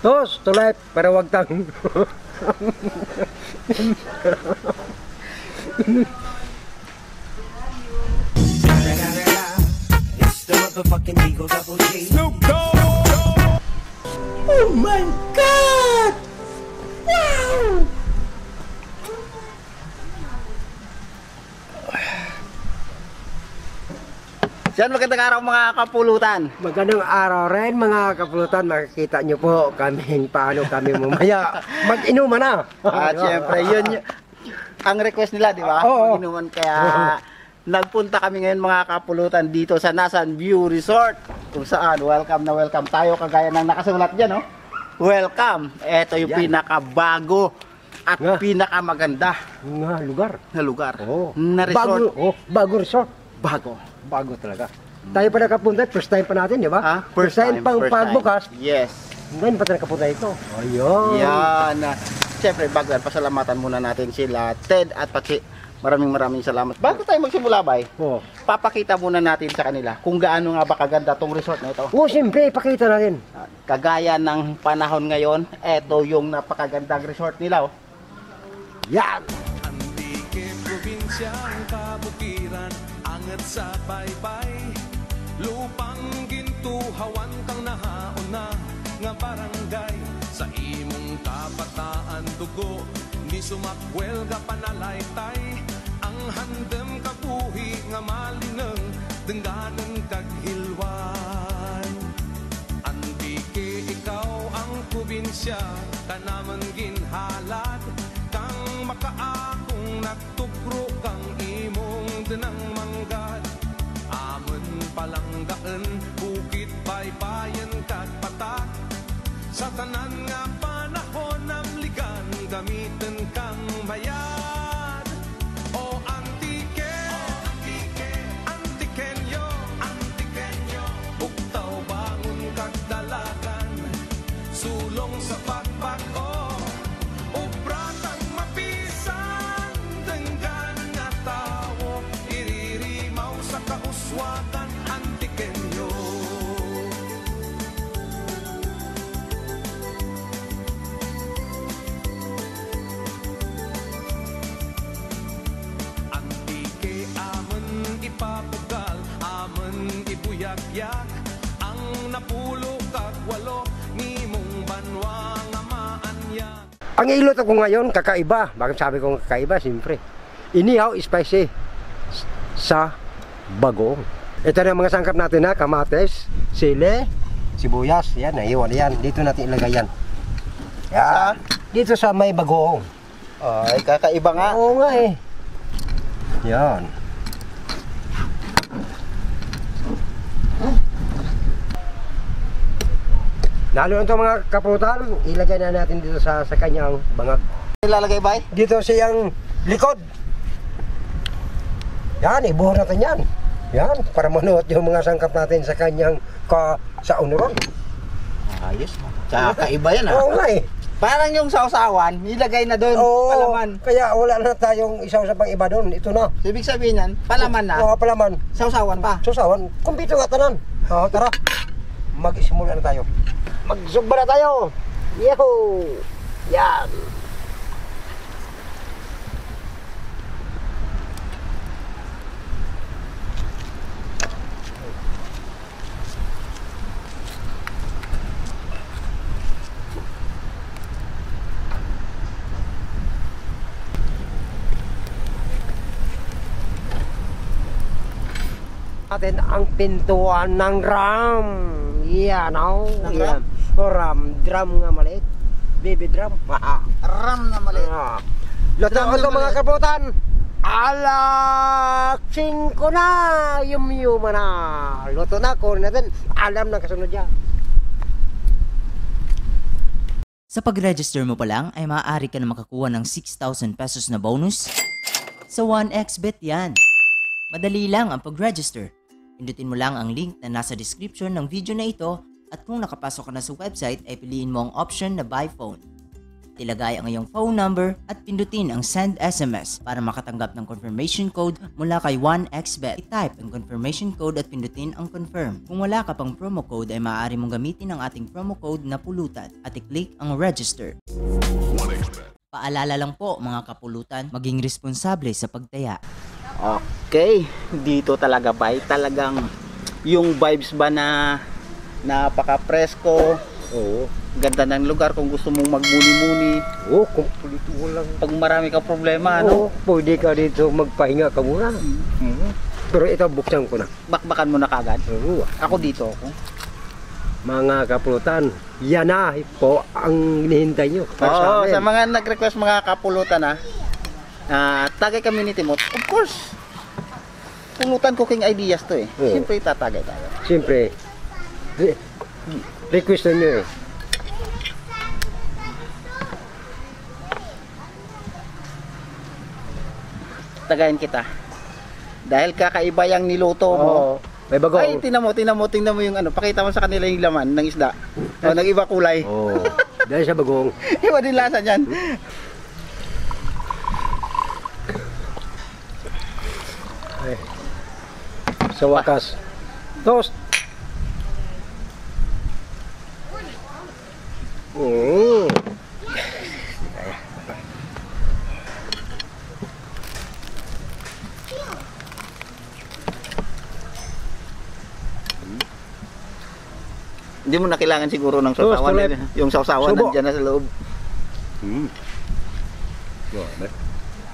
Tos, tulay, para wag tang. Oh my God! Wow! Yan, magandang araw mga kapulutan. Magandang araw rin mga kapulutan. Makikita nyo po kaming paano kami mamaya mag-inuman na. At syempre, yun ang request nila, di ba? Oo. Mag-inuman, kaya nagpunta kami ngayon mga kapulutan dito sa Nasan View Resort. Kung saan, welcome na welcome tayo, kagaya ng nakasulat dyan, no? Welcome. Ito yung pinakabago at pinakamaganda Nga lugar. na lugar. Oh. Na resort. Bago resort. Bago. Bago talaga. Tayo pa nakapunta, first time pa natin, di ba? Ah, First time pang pagbukas. Yes. Ngayon pa tayo nakapunta ito. Ayun. Yan. Siyempre, bago yan, pasalamatan muna natin sila, Ted at Pachi. Maraming salamat. Bago tayo magsimula, bay, papakita muna natin sa kanila kung gaano nga ba kaganda tong resort na ito. Oo, siyempre, ipakita natin. Kagaya ng panahon ngayon, ito yung napakagandang resort nila. Oh. Yan. Antiking probinsyang kabukiran, angat sa baybay, lupang gintuhawan kang nahaon na nga barangay. Sa imong kabataan dugo, ni sumakwel ga panalaytay, ang handem kabuhi nga malineng, dengganen kaghilwan. Antike ikaw ang probinsya, kanaman ginhalad, kang makaakong nagtugro kang imong denang manggad. Amon palanggaan, bukit baybayan kag patak, sa tanan nga panahon namligan, gamitin kang bayad. O antike, antikenyo, buktaw bangon kag dalagan, sulong sa pagbago, ubratang mapisan, denggan nga tawo, iririmaw sa kauswatan, antikenyo. Antike amon ipapugal, amon ibuyagyak, ang napulo kag walo, ngimong banwa nga maanyak. Ang ilot ako ngayon, kakaiba. Bakit sabi ko kakaiba? Siyempre. Inihaw, spicy sa bagoong. Ito na ang mga sangkap natin na kamates, sili, sibuyas. Yan, naiwan yan. Dito natin ilagay yan. Yan. Dito sa may bagoong. Ay, kakaiba nga. Oo nga eh. Yan. Lalo na ito mga kaputan, ilagay na natin dito sa kanyang bangag. Ilalagay, bay? Dito siyang likod. Yan, ibuhor natin yan. Yan, para manuot yung mga sangkap natin sa kanyang sa unuron. Ayos. Kakaiba yan, ha? Oo nga eh. Parang yung sausawan, ilagay na doon, Oo, palaman. kaya wala na tayong isaw sa pang iba doon. Ito na. Ibig sabihin yan, palaman na, Oo, palaman. sausawan pa. Susawan, kumpito nga tanan. Oo, tara. Mag-simula na tayo. Magsugba na tayo. Yehoo! Yan. Natin ang pintuan ng ram. Yan, oh. Ng Yan. O, ram. Drum nga maliit. Baby drum. Ram na mali. Luto Drum ko ito na mga maliit. kaputan. Alaksin ko na. Yum-yuma na. Luto na ko natin. Alam na kasunod yan. Sa pag-register mo pa lang ay maaari ka na makakuha ng 6,000 pesos na bonus sa 1xBet yan. Madali lang ang pag-register. Pindutin mo lang ang link na nasa description ng video na ito at kung nakapasok ka na sa website ay piliin mo ang option na buy phone. ilagay ang iyong phone number at pindutin ang send SMS para makatanggap ng confirmation code mula kay 1xbet. I-type ang confirmation code at pindutin ang confirm. Kung wala ka pang promo code ay maaari mong gamitin ang ating promo code na pulutan at i-click ang register. Paalala lang po mga kapulutan, maging responsable sa pagtaya. Okay, dito talaga ba? Talagang yung vibes ba na napaka-presko. Oo. Ganda ng lugar kung gusto mong magmuni-muni. Oo, kumpulito mo lang. Pag marami ka problema, Oo, pwede ka dito magpahinga ka muna. Pero ito, buksan ko na. Bakbakan mo na kagad. Oo. Ako dito ako. Mga kapulutan, yan na po ang hinihintay nyo. Oo, sa mga nag-request mga kapulutan tagay community mo. Of course, pulutan cooking ideas to eh. Oo. Siyempre itatagay tayo. Siyempre, request nyo eh. Tagayin kita. Dahil kakaiba yung niluto mo. Oo. May bagong. Ay, tingnan mo yung ano. Pakita mo sa kanila yung laman ng isda. O, nag-iba kulay. Oo. Dahil sa bagong. Iba din lasa niyan. Ay. Sa wakas. Toast. Hindi mo na kailangan siguro ng sausawan. tuloy. Yung sausawan Subo. nandiyan na sa loob. Grabe.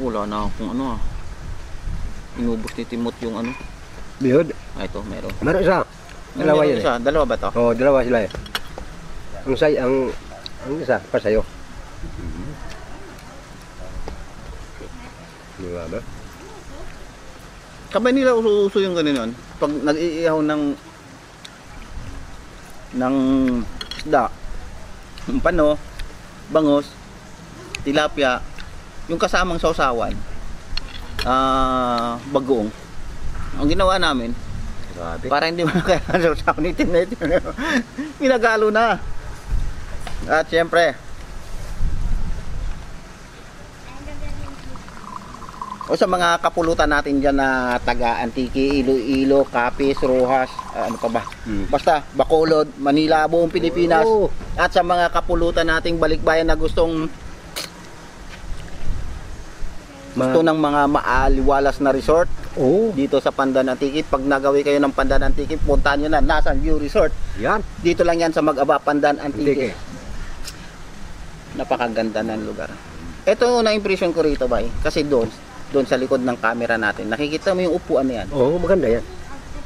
Wala na akong ano Inubos ni Timot yung ano. Bihod. Ito, meron. Meron isa. Dalawa yun eh. Isa. Dalawa ba to? Oo, dalawa sila eh. Ang isa, pa sa'yo. Diba ba? Kabay nila uso yung ganun. Pag nag-iihaw ng isda, yung pano, bangos, tilapia, yung kasamang sausawan, bagoong. Ang ginawa namin, Grabe. para hindi mo na kailangan sausawan itin na ito. Pinagalo na. At syempre, o sa mga kapulutan natin dyan na taga Antique, Iloilo, Capiz, Rojas, ano pa ba? Basta, Bacolod, Manila, buong Pilipinas. Oo. At sa mga kapulutan nating balikbayan na gustong gusto ng mga maaliwalas na resort Oo. dito sa Pandan Antique. Pag nagawi kayo ng Pandan Antique, puntahan nyo na Nasan View Resort. Yan. Dito lang yan sa Mag-aba, Pandan Antique. Antique. Napakaganda ng lugar. Ito na-impression ko rito ba kasi doon sa likod ng camera natin, nakikita mo yung upuan na yan. Oo, maganda yan.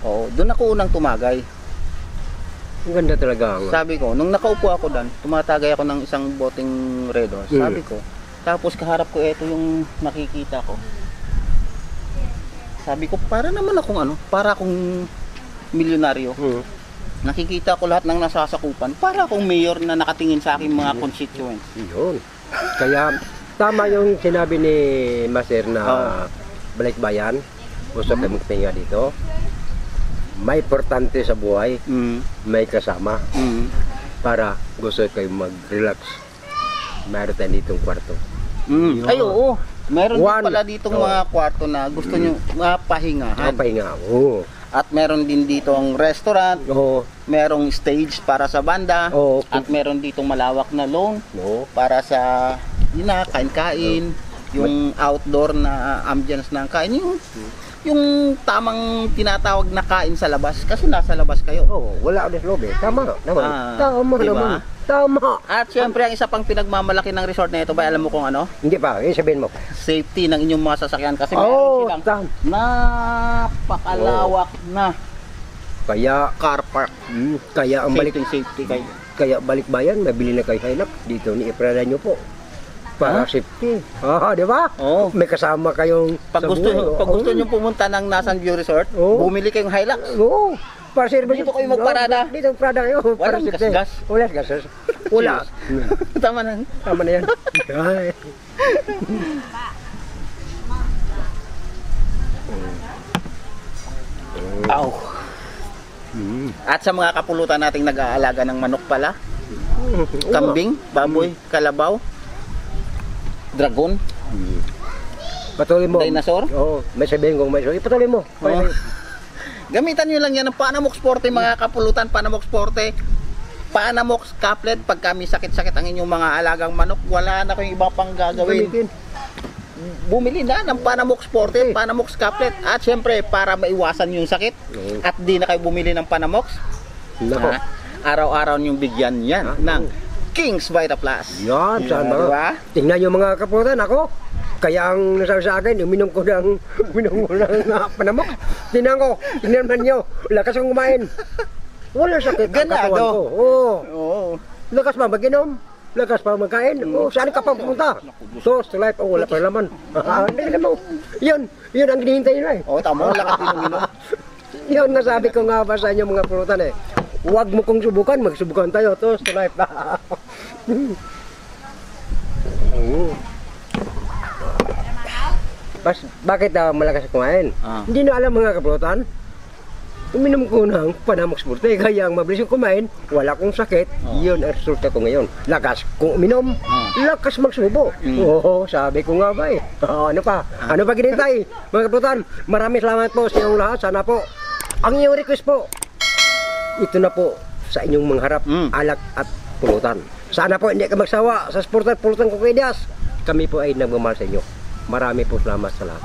Oo, doon ako unang tumagay. Ang ganda talaga. Sabi ko, nung nakaupo ako doon, tumatagay ako ng isang boteng Red Horse. Sabi ko, tapos kaharap ko ito yung nakikita ko. Sabi ko, para naman akong para akong milyonaryo. Nakikita ko lahat ng nasasakupan, para akong mayor na nakatingin sa aking mga constituents. Yun. Kaya, tama yung sinabi ni Master na balikbayan. Gusto kayo magtinga dito. May importante sa buhay, may kasama. Para gusto kayo mag-relax. Mayroon tayo ditong kwarto. Ay, oo. Meron din One. pala ditong mga kwarto na gusto nyo mapahingahan. Pahinga. Oo. At meron din dito ang restaurant, Oo. merong stage para sa banda, Oo. at meron ditong malawak na lawn Oo. para sa kain-kain, yung outdoor na ambience ng kain, yung tamang tinatawag na kain sa labas kasi nasa labas kayo. Oo. Wala ulit loob eh. Tama naman. Tama diba? naman. Tama. At syempre ang isa pang pinagmamalaki ng resort na ito, ba alam mo kung ano? Hindi pa. Sabihin mo. Safety ng inyong mga sasakyan kasi Oo. meron silang napakalawak na Kaya, car park. kaya ang Safety kayo. Kaya balikbayan, mabili na kayo Hilux dito ni Iprada nyo po. Para safety. Di ba? Oo. May kasama kayong Pag sa gusto buhay. pag gusto niyo pumunta ng Nasan View Resort, Oo. bumili kayong Hilux. Oo. Para service. Dito kayo magparada. Dito Prada kayo. Para Walang safety. gas-gas. Wala gas. Wala. Tama na. Tama na yan. Ay. Aw. At sa mga kapulutan nating nag-aalaga ng manok pala, kambing, baboy, kalabaw, Dragon? Patuloy mo. Dinosaur? Oo, may sabihin kong may sabihin. Patuloy mo. Oo. Gamitan nyo lang yan ng Panamox Forte mga kapulutan. Panamox Forte. Panamox Caplet. Pag kami sakit-sakit ang inyong mga alagang manok, wala na kayong iba pang gagawin. Gamitin. Bumili na ng Panamox Forte, Panamox Caplet. At syempre, para maiwasan yung sakit Oo. at di na kayo bumili ng Panamox, Nako. ha? Araw-araw yung bigyan yan Ah, ng King's Vita Plus. Yan, saan ba? Diba? Tingnan yung mga kaputan ako. Kaya ang nasabi sa akin, uminom ko ng Panamox. Tingnan man nyo, lakas akong kumain. Wala sakit ang Ganado. katawan ko. Oo. Oo. Lakas pa mag-inom. Lakas pa magkain. Oh, saan ka pa pumunta? Toast to life. Oh, wala pa laman. Hindi mo. Yun ang hinihintay nila eh. Oo, tama. Lakas inom-inom. Yun nasabi ko nga ba sa inyo mga pulutan eh. Huwag mo kong subukan, magsubukan tayo. Toast to life. Oo. Bakit malakas kumain? Ah. Hindi na alam mga kapulutan. Uminom ko ng Panamox Forte, kaya ang mabilis yung kumain, wala kong sakit, yun ang resulta ko ngayon. Lakas kung uminom, lakas magsubo. Oo, sabi ko nga ba eh. Ano pa? Ano pa ginintay? Mga kapulutan, maraming salamat po sa inyong lahat. Sana po, ang inyong request po, ito na po sa inyong mangharap, alak at pulutan. Sana po hindi ka magsawa sa supporter pulutan ko kay Diaz. Kami po ay nagmamahal sa inyo. Marami po salamat sa lahat.